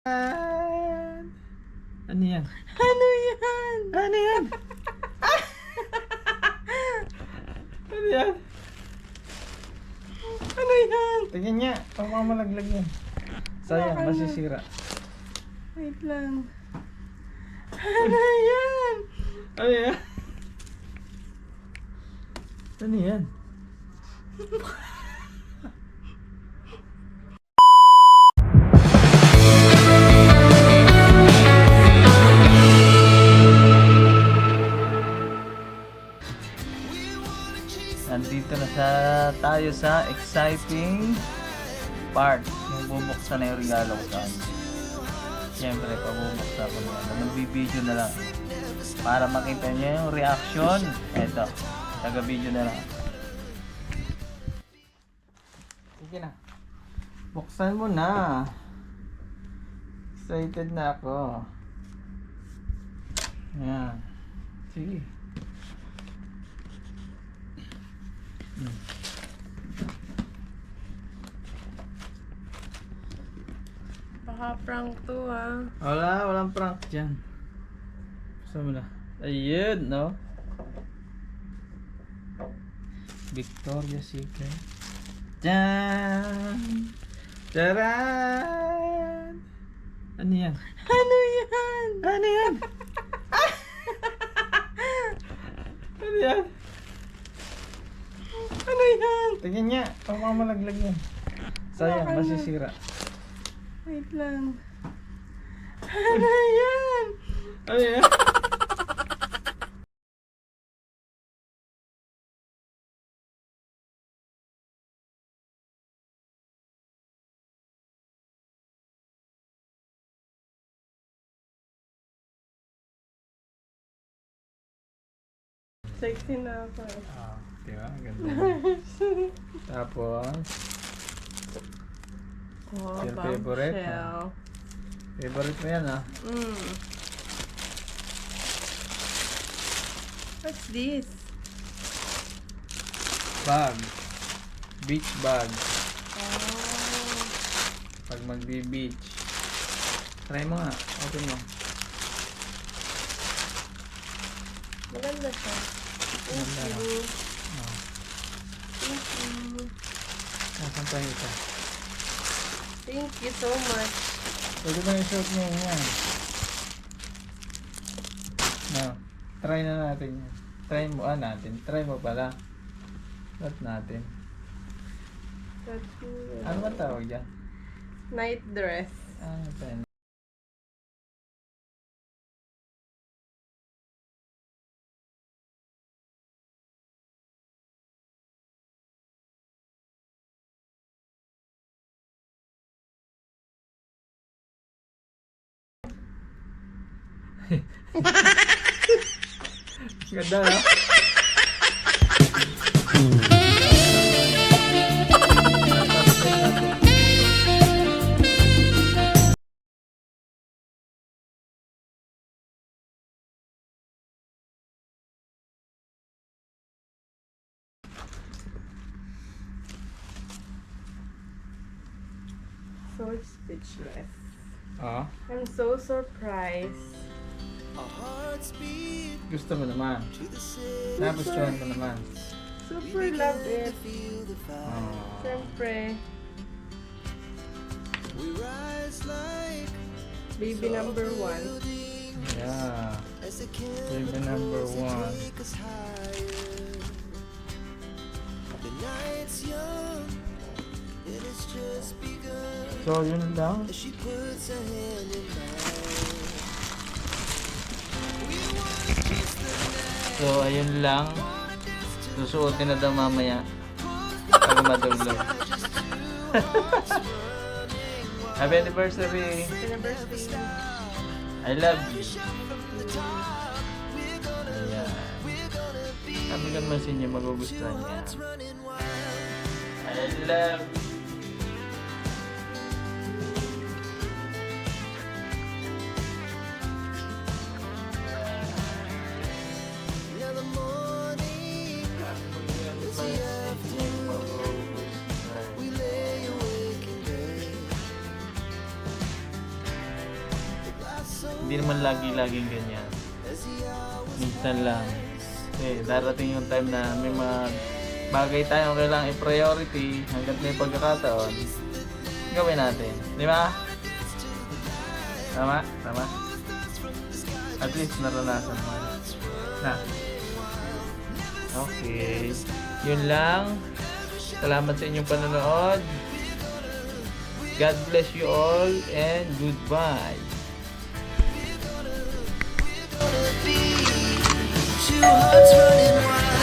Ano yan? Ano yan? Ano yan? Ano yan? Ano yan? Tingnan niya. Pamamalaglag yan. Sayang, Baka na. masisira. Wait lang. Ano yan? Ano yan? Ano yan? Nandito na tayo sa exciting part. Yung bubuksan na yung regalo ko sa kanya. Siyempre, pabubuksan ko na yan. Magbibideo na lang. Para makita niyo yung reaction. Eto, taga-video na lang. Sige na. Buksan mo na. Excited na ako. Ayan. Sige. Baka prank to Walang prank dyan. Buksan mo na. Ayun, no? Victoria's Secret. Jan! Charan! Ano yan? Ano yan? Ano yan? Ano yan? Ano yan? Tingnan niya. Pamamalaglag yan. Sayang, Baka na. masisira. Wait lang. Ano yan? Ano yan? Sexy na ako eh. Diba? Ganda. Tapos, Oh, Your favorite? bombshell. favorite mo yan, ah. What's this? Bag. Beach bag. Oh. Pag magbi-beach. Try mo nga. Open mo. Maganda siya. Thank Maganda. you. Oh. Thank you. Nasaan pa yung isa? Thank you so much. Pwede ba yung short niya yan? No. Try na natin yan. Try mo natin. Try mo pala. Not natin. That's good. Ano ba tawag dyan? Night dress. Pen. Ganda, no? So speechless. Oo. I'm so surprised. Gusto mo naman. Nagustuhan mo naman. Super love it. Oh. Siyempre. Baby number 1. Yeah. Baby number 1. So, yun lang. So, ayun lang. Susuotin na daw mamaya. Para madulog. Happy anniversary! Anniversary. I love you. Ayan. Sabi ka naman sa inyo, magugustuhan niya. I love you. Hindi naman lagi-laging ganyan. Minsan lang. Darating yung time na may mga bagay tayong kailangang i-priority hanggat may pagkakataon. Gawin natin. Di ba? Tama? Tama? At least naranasan mo. Na. Okay. Yun lang. Salamat sa inyong panonood. God bless you all and goodbye. Two hearts running wild.